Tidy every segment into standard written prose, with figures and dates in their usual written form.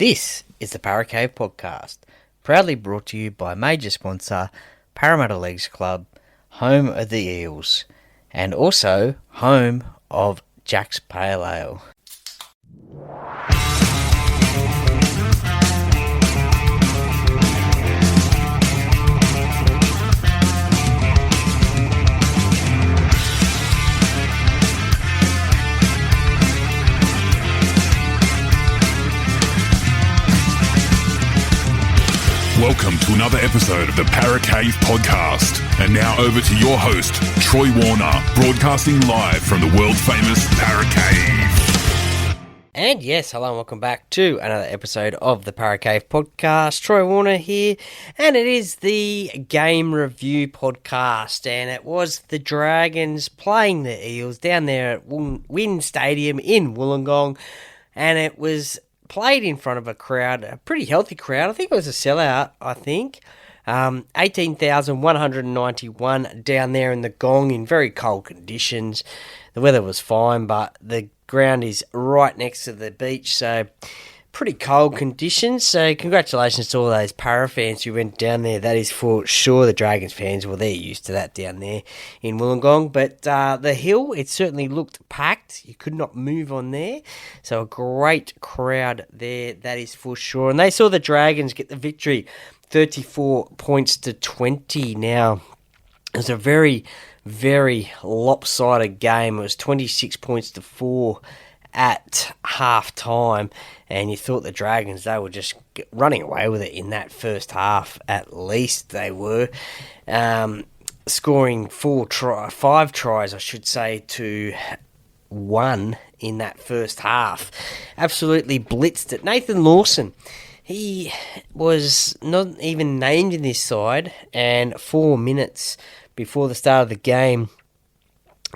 This is the Para Cave Podcast, proudly brought to you by major sponsor Parramatta Leagues Club, home of the Eels, and also home of Jack's Pale Ale. Welcome to another episode of the Para Cave Podcast. And now over to your host, Troy Warner, broadcasting live from the world-famous Para Cave. And yes, hello and welcome back to another episode of the Para Cave Podcast. Troy Warner here, and it is the game review podcast, and it was the Dragons playing the Eels down there at Wynn Stadium in Wollongong, and it was played in front of a crowd, a pretty healthy crowd. I think it was a sellout, 18,191 down there in the Gong in very cold conditions. The weather was fine, but the ground is right next to the beach, so pretty cold conditions. So congratulations to all those Para fans who went down there. That is for sure the Dragons fans. Well, they're used to that down there in Wollongong. But the hill, it certainly looked packed. You could not move on there. So a great crowd there, that is for sure. And they saw the Dragons get the victory, 34 points to 20. Now, it was a very, very lopsided game. It was 26 points to 4 at half time, and you thought the Dragons, they were just running away with it in that first half. At least they were scoring 5 tries, I should say, to 1 in that first half. Absolutely blitzed it. Nathan Lawson, he was not even named in this side, and 4 minutes before the start of the game,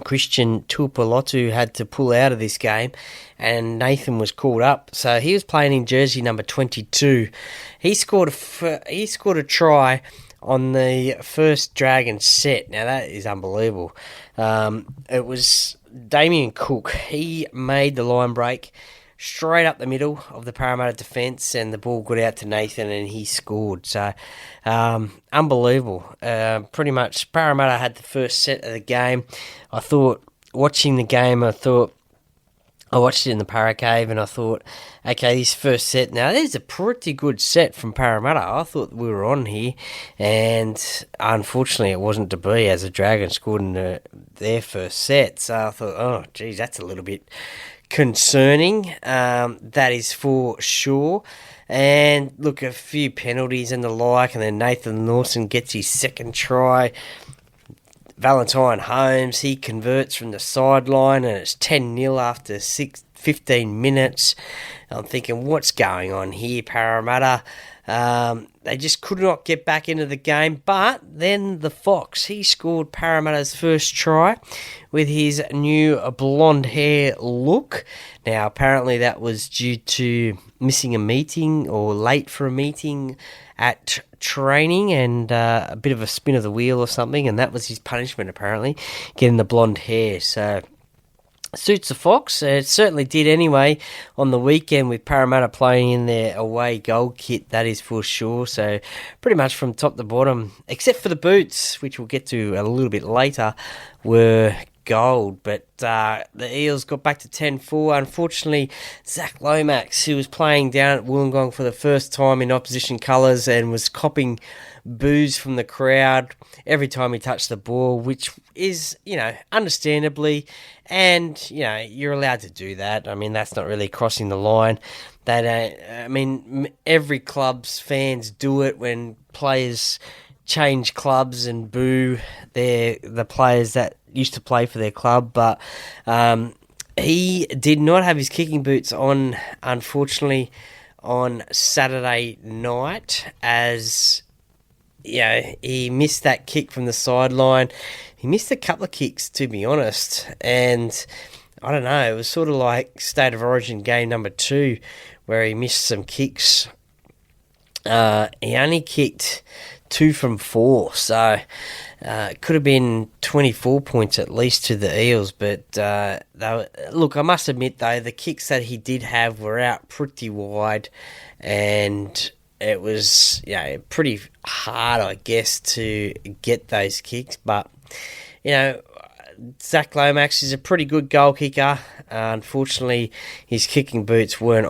Christian Tuipulotu had to pull out of this game, and Nathan was called up. So he was playing in jersey number 22. He scored a try on the first Dragon set. Now that is unbelievable. It was Damien Cook. He made the line break straight up the middle of the Parramatta defence, and the ball got out to Nathan and he scored. So, unbelievable. Pretty much Parramatta had the first set of the game. I thought, watching the game, I watched it in the Para Cave and I thought, okay, this first set, now there's a pretty good set from Parramatta. I thought we were on here, and unfortunately it wasn't to be, as the Dragons scored in their first set. So I thought, oh, geez, that's a little bit concerning, that is for sure. And look, a few penalties and the like, and then Nathan Lawson gets his second try. Valentine Holmes, he converts from the sideline, and it's 10-0 after 15 minutes. I'm thinking, what's going on here, Parramatta? They just could not get back into the game. But then the Foxx, he scored Parramatta's first try with his new blonde hair look. Now, apparently that was due to missing a meeting or late for a meeting at training, and a bit of a spin of the wheel or something, and that was his punishment, apparently, getting the blonde hair. So suits the Foxx. It certainly did anyway on the weekend with Parramatta playing in their away gold kit, that is for sure. So pretty much from top to bottom, except for the boots, which we'll get to a little bit later, were gold. But the Eels got back to 10-4. Unfortunately, Zach Lomax, who was playing down at Wollongong for the first time in opposition colours and was copping boos from the crowd every time he touched the ball, which is, understandably, and, you're allowed to do that. I mean, that's not really crossing the line. Every club's fans do it when players change clubs and boo the players that used to play for their club, but he did not have his kicking boots on, unfortunately, on Saturday night, as he missed that kick from the sideline. He missed a couple of kicks, to be honest, and I don't know, it was sort of like State of Origin game number 2, where he missed some kicks. He only kicked 2 from 4. So it could have been 24 points at least to the Eels. But look, I must admit, though, the kicks that he did have were out pretty wide, and it was pretty hard, I guess, to get those kicks. But, Zach Lomax is a pretty good goal kicker. Unfortunately, his kicking boots weren't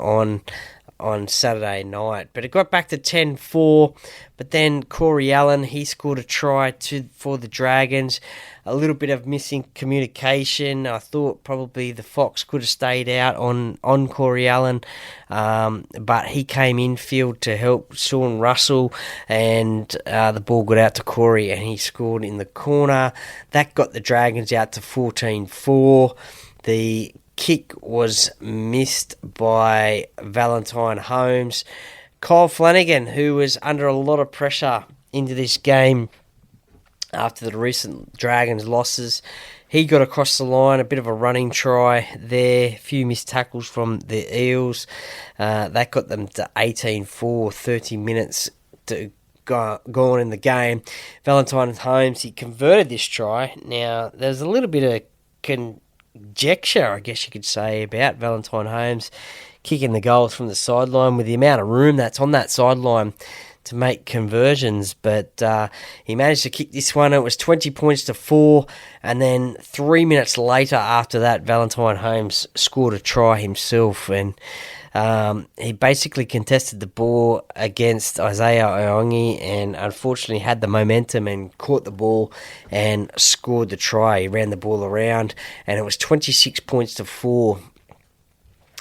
on Saturday night. But it got back to 10-4. But then Corey Allen, he scored a try for the Dragons. A little bit of missing communication. I thought probably the Foxx could have stayed out on Corey Allen. But he came infield to help Sean Russell, and the ball got out to Corey and he scored in the corner. That got the Dragons out to 14-4. The kick was missed by Valentine Holmes. Kyle Flanagan, who was under a lot of pressure into this game after the recent Dragons losses, he got across the line, a bit of a running try there, a few missed tackles from the Eels. That got them to 18-4, 30 minutes to go on in the game. Valentine Holmes, he converted this try. Now, there's a little bit of conjecture, I guess you could say, about Valentine Holmes kicking the goals from the sideline with the amount of room that's on that sideline to make conversions, but he managed to kick this one. It was 20 points to 4, and then 3 minutes later after that, Valentine Holmes scored a try himself, and he basically contested the ball against Isaiah Iongi and unfortunately had the momentum and caught the ball and scored the try. He ran the ball around, and it was 26 points to 4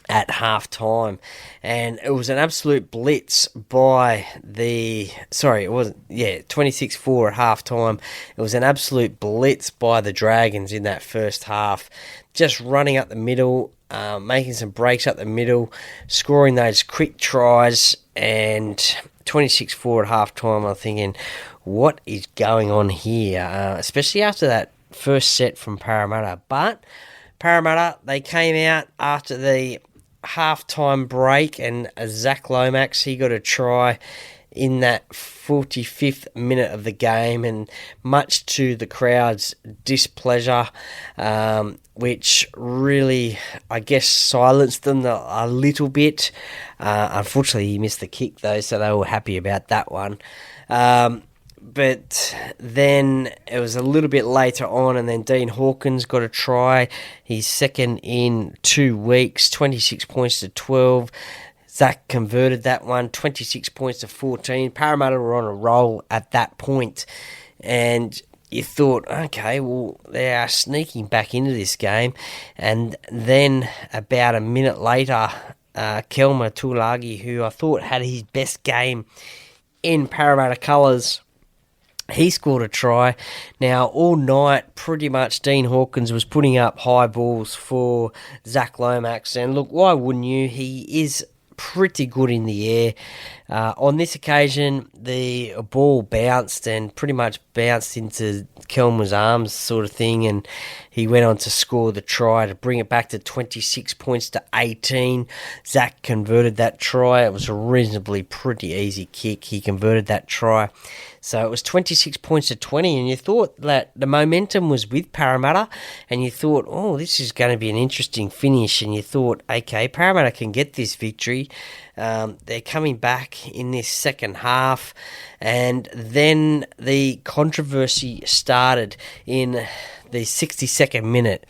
at half time, and it was an absolute blitz by the 26-4 at half time. It was an absolute blitz by the Dragons in that first half, just running up the middle, making some breaks up the middle, scoring those quick tries, and 26-4 at half time. I'm thinking, what is going on here, especially after that first set from Parramatta. But Parramatta, they came out after the half-time break, and Zach Lomax, he got a try in that 45th minute of the game, and much to the crowd's displeasure, which really, I guess, silenced them a little bit. Unfortunately, he missed the kick, though, so they were happy about that one. But then it was a little bit later on, and then Dean Hawkins got a try. He's second in 2 weeks, 26 points to 12. Zach converted that one, 26 points to 14. Parramatta were on a roll at that point, and you thought, okay, well, they are sneaking back into this game. And then about a minute later, Kelma Tulagi, who I thought had his best game in Parramatta colours, he scored a try. Now, all night, pretty much, Dean Hawkins was putting up high balls for Zach Lomax. And look, why wouldn't you? He is pretty good in the air. On this occasion, the ball bounced and pretty much bounced into Kelma's arms sort of thing, and he went on to score the try to bring it back to 26 points to 18. Zach converted that try. It was a reasonably pretty easy kick. He converted that try. So it was 26 points to 20, and you thought that the momentum was with Parramatta, and you thought, oh, this is going to be an interesting finish, and you thought, okay, Parramatta can get this victory. They're coming back in this second half, and then the controversy started in the 62nd minute.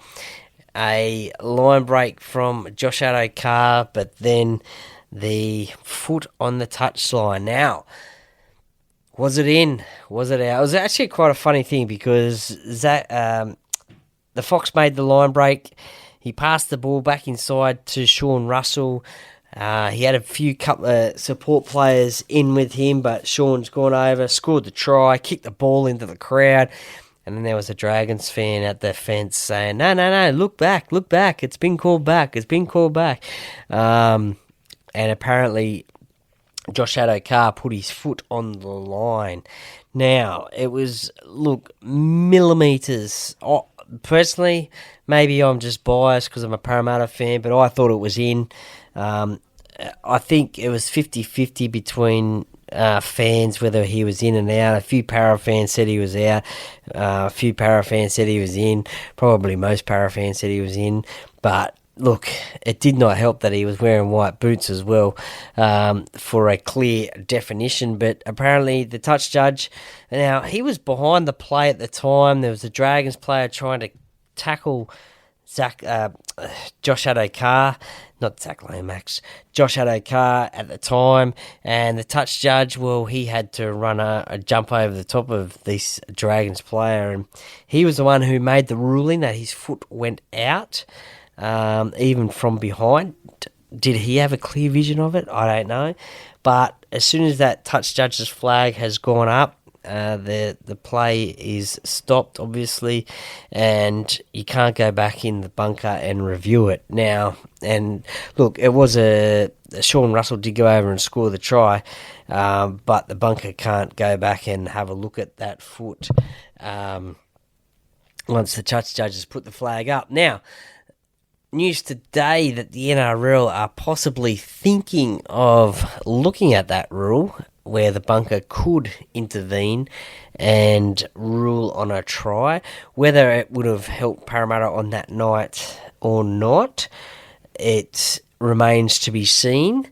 A line break from Josh Addo-Carr, but then the foot on the touchline. Now, was it in? Was it out? It was actually quite a funny thing because the Foxx made the line break. He passed the ball back inside to Sean Russell. He had a few couple of support players in with him, but Sean's gone over, scored the try, kicked the ball into the crowd, and then there was a Dragons fan at the fence saying, no, look back, it's been called back. And apparently Josh Addo-Carr put his foot on the line. Now, it was, millimetres. Personally, maybe I'm just biased because I'm a Parramatta fan, but I thought it was in. I think it was 50-50 between fans whether he was in and out. A few para fans said he was out. A few para fans said he was in. Probably most para fans said he was in. But look, it did not help that he was wearing white boots as well for a clear definition. But apparently the touch judge, now he was behind the play at the time. There was a Dragons player trying to tackle Josh Adokar, not Zach Lomax, Josh Adokar at the time, and the touch judge, well, he had to run a jump over the top of this Dragons player, and he was the one who made the ruling that his foot went out, even from behind. Did he have a clear vision of it? I don't know, but as soon as that touch judge's flag has gone up, the play is stopped, obviously, and you can't go back in the bunker and review it now. And look, it was Sean Russell did go over and score the try, but the bunker can't go back and have a look at that foot once the touch judges put the flag up. Now, news today that the NRL are possibly thinking of looking at that rule where the bunker could intervene and rule on a try. Whether it would have helped Parramatta on that night or not, it remains to be seen.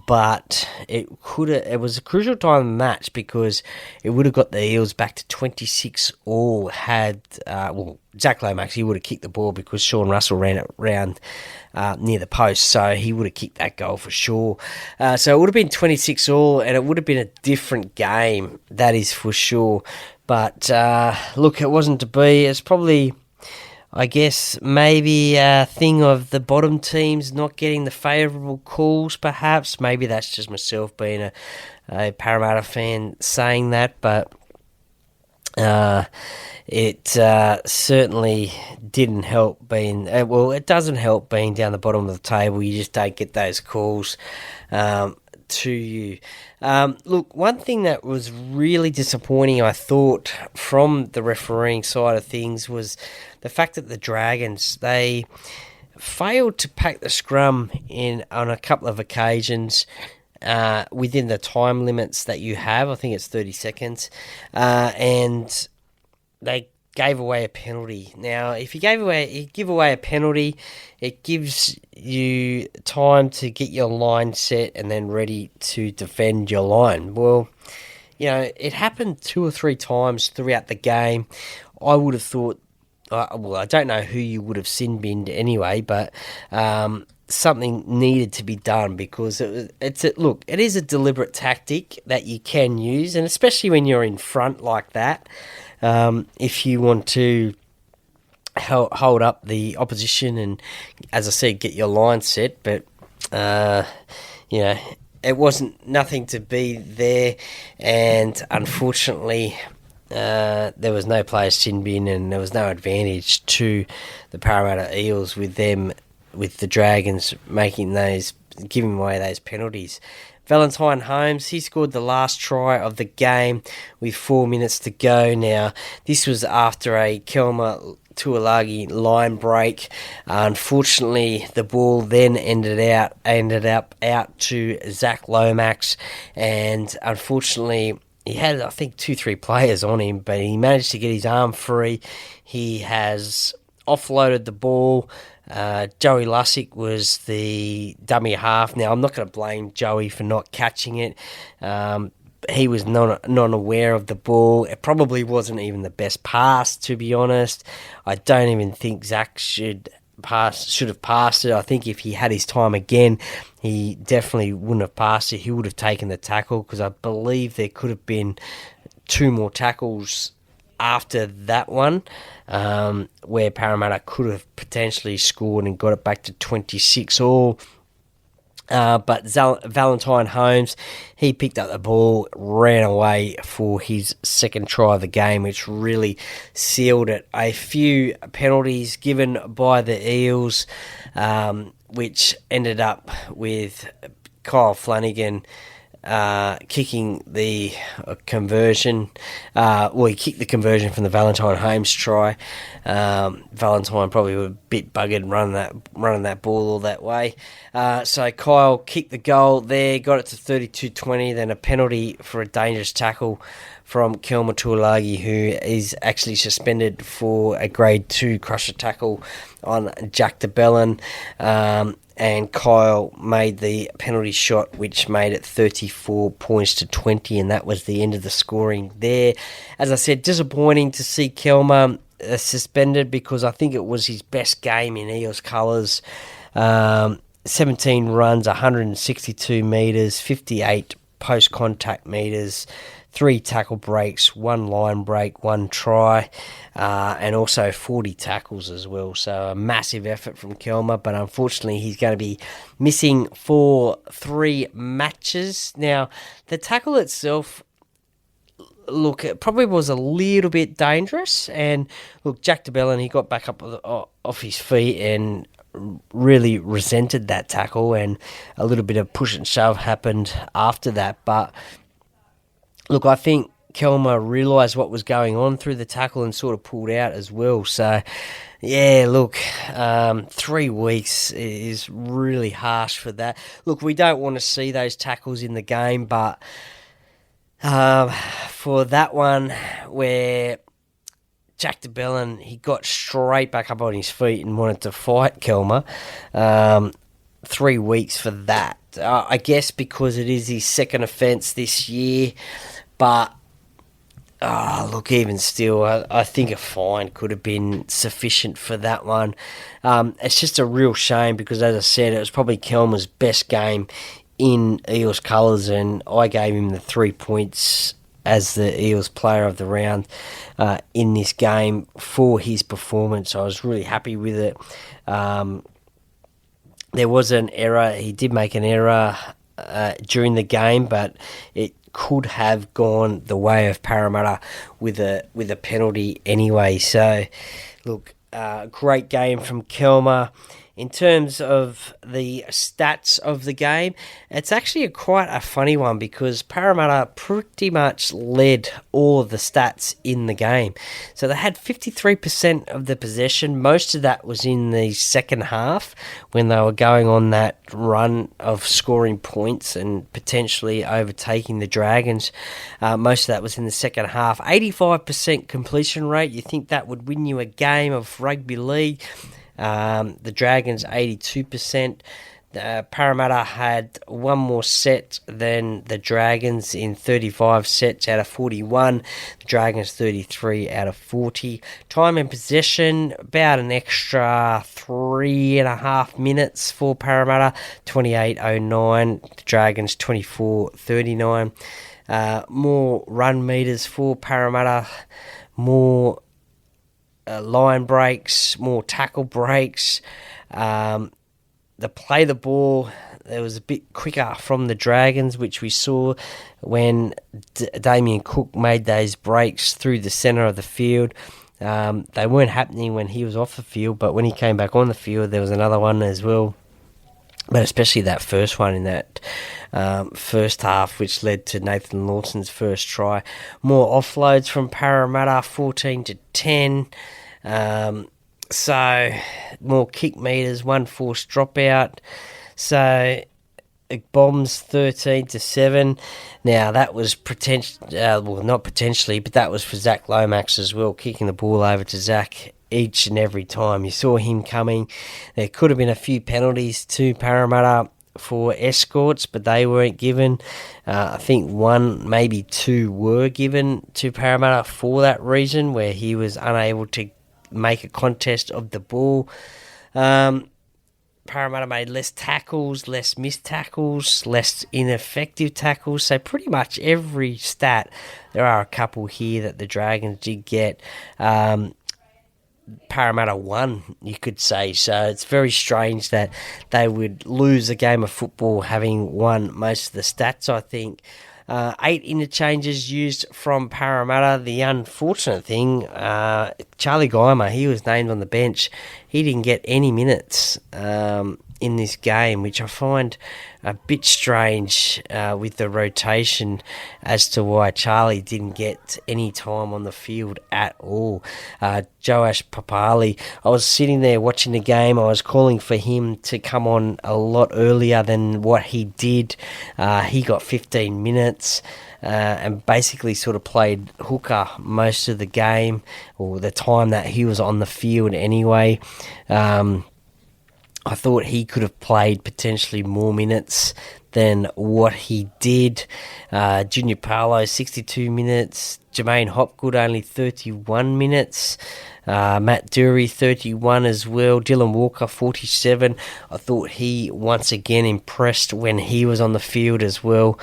But it was a crucial time in the match because it would have got the Eels back to 26 all had, Zach Lomax, he would have kicked the ball because Sean Russell ran it round near the post, so he would have kicked that goal for sure. So it would have been 26 all, and it would have been a different game, that is for sure. But look, it wasn't to be. It's probably, I guess, maybe a thing of the bottom teams not getting the favourable calls, perhaps. Maybe that's just myself being a Parramatta fan saying that, but it certainly didn't help being... it doesn't help being down the bottom of the table. You just don't get those calls to you. Look, one thing that was really disappointing, I thought, from the refereeing side of things was the fact that the Dragons, they failed to pack the scrum on a couple of occasions within the time limits that you have. I think it's 30 seconds. And they gave away a penalty. Now, if you give away a penalty, it gives you time to get your line set and then ready to defend your line. Well, it happened 2 or 3 times throughout the game. I would have thought, I don't know who you would have sin-binned anyway, but something needed to be done because it is a deliberate tactic that you can use, and especially when you're in front like that, if you want to hold up the opposition and, as I said, get your line set. But it wasn't nothing to be there, and unfortunately there was no players sin bin, and there was no advantage to the Parramatta Eels with the Dragons giving away those penalties. Valentine Holmes, he scored the last try of the game with 4 minutes to go. Now, this was after a Kelma Tuilagi line break. Unfortunately, the ball then ended up out to Zach Lomax, and unfortunately, he had, I think, 2-3 players on him, but he managed to get his arm free. He has offloaded the ball. Joey Lussick was the dummy half. Now, I'm not going to blame Joey for not catching it. He was non-aware of the ball. It probably wasn't even the best pass, to be honest. I don't even think Zach should have passed it. I think if he had his time again, he definitely wouldn't have passed it. He would have taken the tackle, because I believe there could have been 2 more tackles after that one, where Parramatta could have potentially scored and got it back to 26 all. But Valentine Holmes, he picked up the ball, ran away for his second try of the game, which really sealed it. A few penalties given by the Eels, which ended up with Kyle Flanagan kicking the conversion. He kicked the conversion from the Valentine Holmes try. Valentine probably was a bit buggered running that ball all that way. So Kyle kicked the goal there, got it to 32-20, then a penalty for a dangerous tackle from Kelma Tuolagi, who is actually suspended for a grade 2 crusher tackle on Jack de Bellin. And Kyle made the penalty shot, which made it 34 points to 20, and that was the end of the scoring there. As I said, disappointing to see Kelma suspended, because I think it was his best game in Eels colours. 17 runs, 162 metres, 58 post-contact metres, 3 tackle breaks, 1 line break, 1 try, and also 40 tackles as well. So a massive effort from Kelma, but unfortunately he's going to be missing for 3 matches. Now, the tackle itself, look, it probably was a little bit dangerous, and look, Jack de Bellin, he got back up off his feet and really resented that tackle, and a little bit of push and shove happened after that. But look, I think Kelma realised what was going on through the tackle and sort of pulled out as well. So, yeah, look, 3 weeks is really harsh for that. Look, we don't want to see those tackles in the game, but for that one where Jack de Bellin, he got straight back up on his feet and wanted to fight Kelma, 3 weeks for that. I guess because it is his second offence this year, but look, even still, I think a fine could have been sufficient for that one. It's just a real shame because, as I said, it was probably Kelma's best game in Eels colours, and I gave him the 3 points as the Eels player of the round in this game for his performance. I was really happy with it. There was an error. He did make an error during the game, but it could have gone the way of Parramatta with a penalty anyway. So, look, great game from Kelma. In terms of the stats of the game, it's actually quite a funny one because Parramatta pretty much led all of the stats in the game. So they had 53% of the possession. Most of that was in the second half when they were going on that run of scoring points and potentially overtaking the Dragons. Most of that was in the second half. 85% completion rate. You think that would win you a game of rugby league? The Dragons 82%. Parramatta had one more set than the Dragons in 35 sets out of 41. The Dragons 33 out of 40. Time in possession, about an extra 3.5 minutes for Parramatta, 28.09. The Dragons 24.39. More run meters for Parramatta, more line breaks, more tackle breaks. The play the ball, there was a bit quicker from the Dragons, which we saw when Damien Cook made those breaks through the centre of the field. They weren't happening when he was off the field, but when he came back on the field, there was another one as well. But especially that first one in that first half, which led to Nathan Lawson's first try. More offloads from Parramatta, 14-10. So more kick meters, 1 forced dropout. So bombs 13-7. Now that was not potentially, but that was for Zach Lomax as well, kicking the ball over to Zach each and every time. You saw him coming. There could have been a few penalties to Parramatta for escorts, but they weren't given. I think 1, maybe 2 were given to Parramatta for that reason, where he was unable to make a contest of the ball. Parramatta made less tackles, less missed tackles, less ineffective tackles. So pretty much every stat, there are a couple here that the Dragons did get. Parramatta won, you could say. So it's very strange that they would lose a game of football having won most of the stats, I think. 8 interchanges used from Parramatta. The unfortunate thing, Charlie Geimer, he was named on the bench. He didn't get any minutes. in this game, which I find a bit strange with the rotation as to why Charlie didn't get any time on the field at all. Joash Papali, I was sitting there watching the game. I was calling for him to come on a lot earlier than what he did. He got 15 minutes. And basically sort of played hooker most of the game, or the time that he was on the field anyway. I thought he could have played potentially more minutes than what he did. Junior Paolo, 62 minutes. Jermaine Hopgood, only 31 minutes. Matt Dury, 31 as well. Dylan Walker, 47. I thought he once again impressed when he was on the field as well.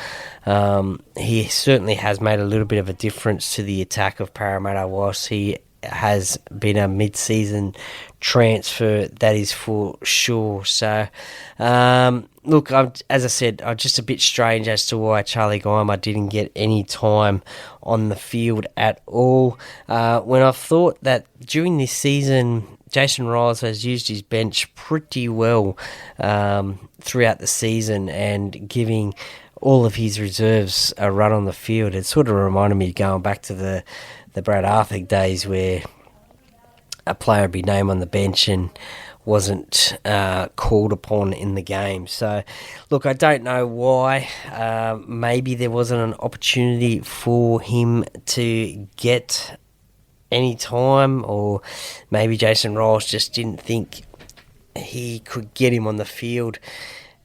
He certainly has made a little bit of a difference to the attack of Parramatta, whilst he has been a mid-season transfer, that is for sure. So, look, as I said, I'm just a bit strange as to why Charlie Geimer didn't get any time on the field at all. When I thought that during this season, Jason Riles has used his bench pretty well throughout the season and giving all of his reserves a run on the field. It sort of reminded me going back to the Brad Arthur days where a player would be named on the bench and wasn't called upon in the game. So, look, I don't know why. Maybe there wasn't an opportunity for him to get any time, or maybe Jason Riles just didn't think he could get him on the field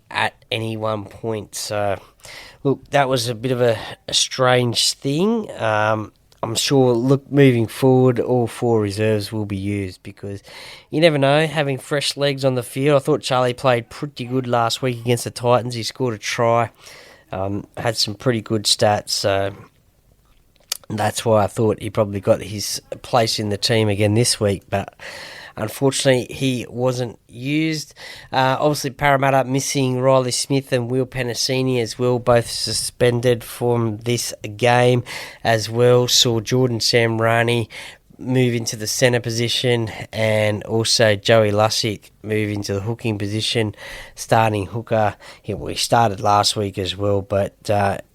at any one point. So, look, that was a bit of a strange thing. I'm sure, look, moving forward, all four reserves will be used because you never know, having fresh legs on the field. I thought Charlie played pretty good last week against the Titans. He scored a try, had some pretty good stats, so that's why I thought he probably got his place in the team again this week, but unfortunately, he wasn't used. Obviously, Parramatta missing Riley Smith and Will Penasini as well, both suspended from this game as well. Saw Jordan Samrani move into the centre position, and also Joey Lussick move into the hooking position, starting hooker. He started last week as well, but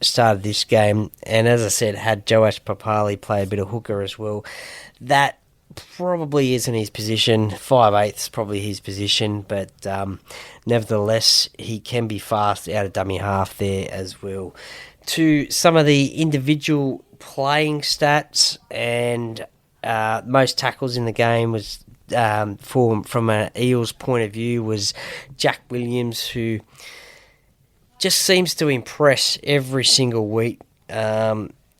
started this game. And as I said, had Joash Papali play a bit of hooker as well. That probably isn't his position. 5/8's probably his position, but nevertheless, he can be fast out of dummy half there as well. To some of the individual playing stats, and most tackles in the game was from an Eels point of view was Jack Williams, who just seems to impress every single week.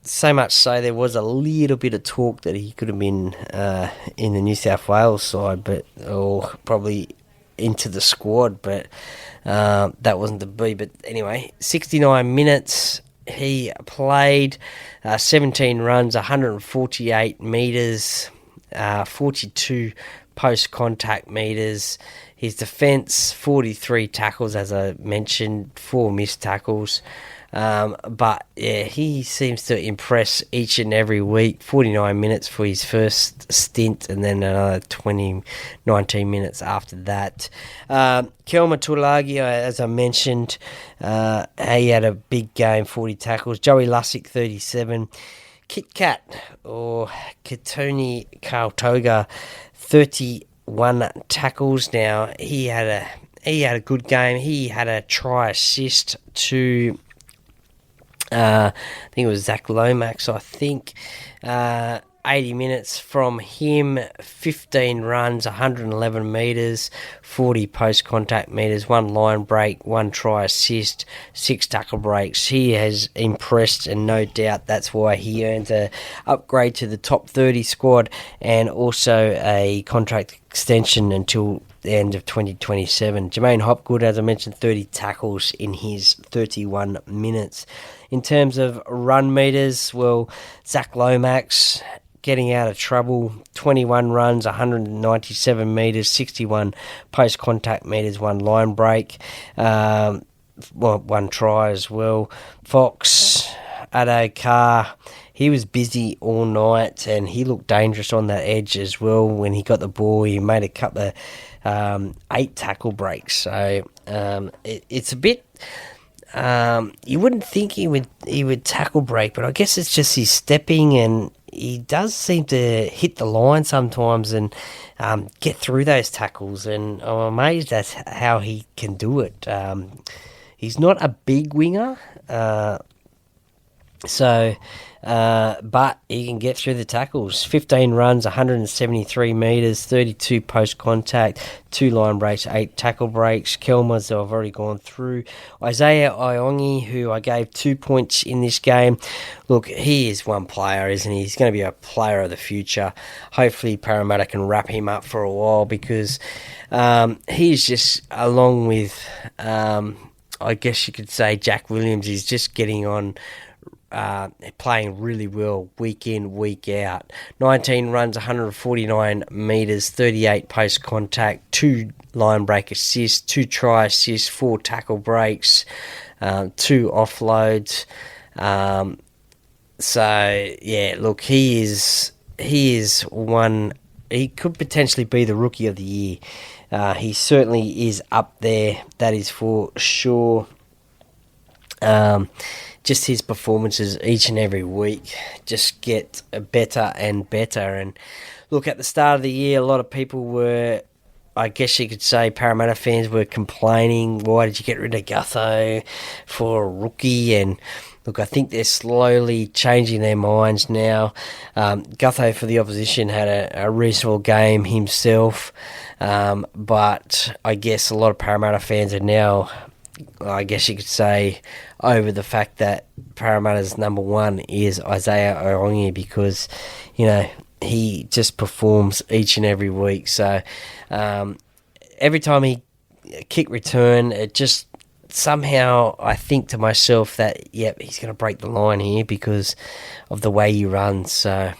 So much so there was a little bit of talk that he could have been in the New South Wales side, or probably into the squad, but that wasn't to be. But anyway, 69 minutes he played, 17 runs, 148 metres, 42 post-contact metres. His defence, 43 tackles, as I mentioned, 4 missed tackles. But yeah, he seems to impress each and every week. 49 minutes for his first stint, and then another 19 minutes after that. Kelma Tulagi, as I mentioned, he had a big game, 40 tackles. Joey Lussick, 37. Kit Kat, or Katoni Kautoga, 31 tackles. Now, he had a good game. He had a try assist to I think it was Zach Lomax, 80 minutes from him, 15 runs, 111 metres, 40 post-contact metres, 1 line break, 1 try assist, 6 tackle breaks. He has impressed, and no doubt that's why he earned an upgrade to the top 30 squad, and also a contract extension until the end of 2027. Jermaine Hopgood, as I mentioned, 30 tackles in his 31 minutes. In terms of run meters, well, Zach Lomax getting out of trouble, 21 runs, 197 metres, 61 post-contact metres, 1 line break, 1 try as well. Foxx, Addo Carr, he was busy all night, and he looked dangerous on that edge as well. When he got the ball, he made a couple of 8 tackle breaks. So it's a bit. You wouldn't think he would tackle break, but I guess it's just his stepping, and he does seem to hit the line sometimes and get through those tackles. And I'm amazed at how he can do it. He's not a big winger, but he can get through the tackles. 15 runs, 173 metres, 32 post-contact, 2 line breaks, 8 tackle breaks. Kelmers, I've already gone through. Isaiah Iongi, who I gave 2 points in this game. Look, he is one player, isn't he? He's going to be a player of the future. Hopefully Parramatta can wrap him up for a while, because he's just, along with, I guess you could say, Jack Williams, he's just getting on, playing really well week in, week out. 19 runs, 149 metres, 38 post-contact, 2 line break assists, 2 try assists, 4 tackle breaks, 2 offloads. So, yeah, look, he is one. He could potentially be the Rookie of the Year. He certainly is up there, that is for sure. Just his performances each and every week just get better and better. And look, at the start of the year, a lot of people were, I guess you could say, Parramatta fans were complaining, why did you get rid of Gutho for a rookie? And look, I think they're slowly changing their minds now. Gutho for the opposition had a reasonable game himself, but I guess a lot of Parramatta fans are now, I guess you could say, over the fact that Parramatta's number one is Isaiah Iongi, because, you know, he just performs each and every week. So every time he kick return, it just somehow I think to myself that, yep, he's going to break the line here because of the way he runs. So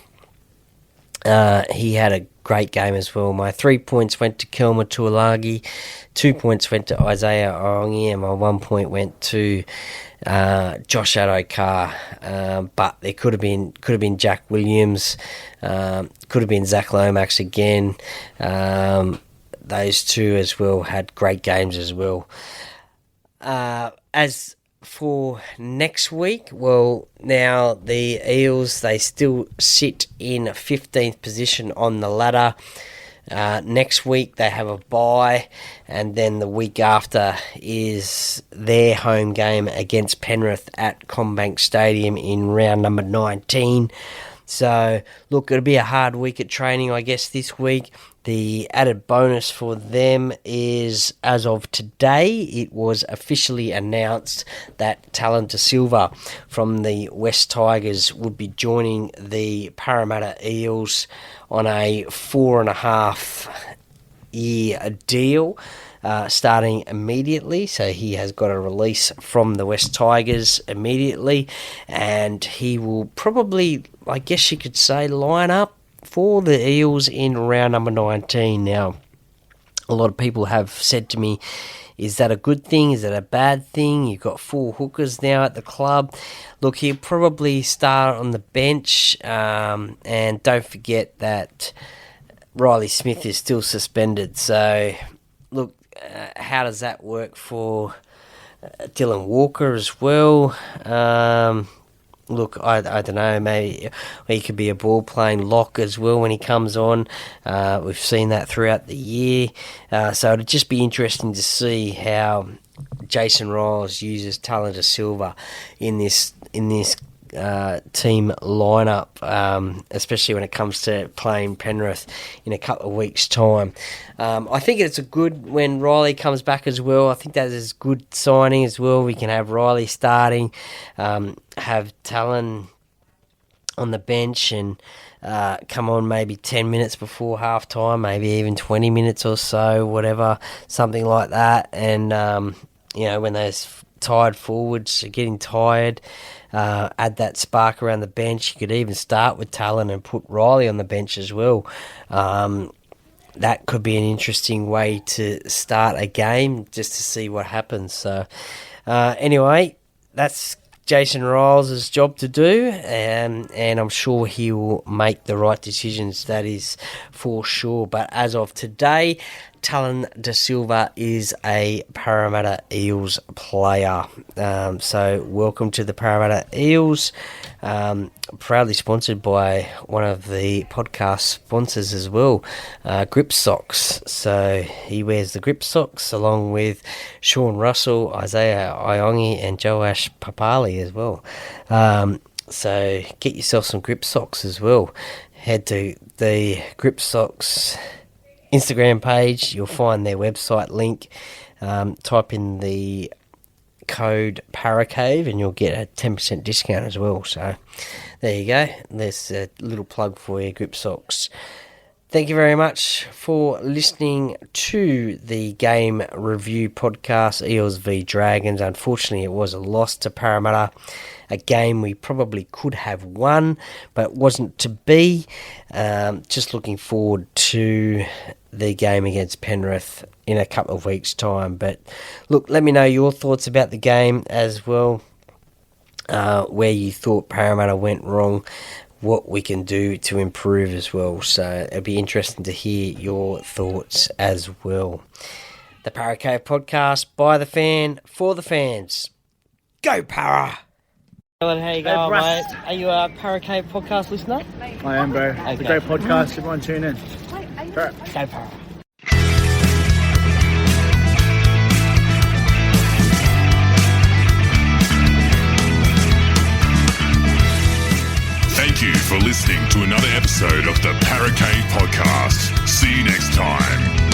he had a great game as well. My 3 points went to Kelma Tuolagi, 2 points went to Isaiah Iongi, and my 1 point went to Josh Adokar. But there could have been Jack Williams, could have been Zach Lomax again. Those two as well had great games as well. As for next week, well, now the Eels, they still sit in 15th position on the ladder. Next week they have a bye, and then the week after is their home game against Penrith at Combank Stadium in round number 19. So, look, it'll be a hard week at training, I guess, this week. The added bonus for them is, as of today, it was officially announced that Talon De Silva from the West Tigers would be joining the Parramatta Eels on a 4.5 year deal, starting immediately. So he has got a release from the West Tigers immediately, and he will probably, I guess you could say, line up for the Eels in round number 19. Now, a lot of people have said to me, is that a good thing? Is that a bad thing? You've got 4 hookers now at the club. Look, he'll probably start on the bench, and don't forget that Riley Smith is still suspended. So, look, how does that work for Dylan Walker as well? Look, I don't know, maybe he could be a ball-playing lock as well when he comes on. We've seen that throughout the year. So it'd just be interesting to see how Jason Riles uses Talon De Silva in this team lineup, especially when it comes to playing Penrith in a couple of weeks' time. I think it's a good when Riley comes back as well. I think that is a good signing as well. We can have Riley starting, have Talon on the bench, and come on maybe 10 minutes before half time, maybe even 20 minutes or so, whatever, something like that. And when those tired forwards are getting tired, add that spark around the bench. You could even start with Talon and put Riley on the bench as well. That could be an interesting way to start a game, just to see what happens. So anyway, that's Jason Riles' job to do, and I'm sure he will make the right decisions, that is for sure. But as of today, Talon Da Silva is a Parramatta Eels player. So welcome to the Parramatta Eels. Proudly sponsored by one of the podcast sponsors as well, Grip Socks. So he wears the Grip Socks along with Sean Russell, Isaiah Iongi and Joash Papali as well. So get yourself some Grip Socks as well. Head to the Grip Socks Instagram page, you'll find their website link. Type in the code ParaCave and you'll get a 10% discount as well. So there you go. There's a little plug for your Grip Socks. Thank you very much for listening to the game review podcast, Eels v Dragons. Unfortunately, it was a loss to Parramatta, a game we probably could have won, but it wasn't to be. Just looking forward to the game against Penrith in a couple of weeks' time. But look, let me know your thoughts about the game as well, where you thought Parramatta went wrong, what we can do to improve as well. So it'll be interesting to hear your thoughts as well. The ParaCave podcast, by the fan, for the fans. Go Para! Alan, how you going, mate? Are you a ParaCave podcast listener? I am, bro. It's a great podcast. Everyone tune in. Go Para! Thank you for listening to another episode of the ParaCave Podcast. See you next time.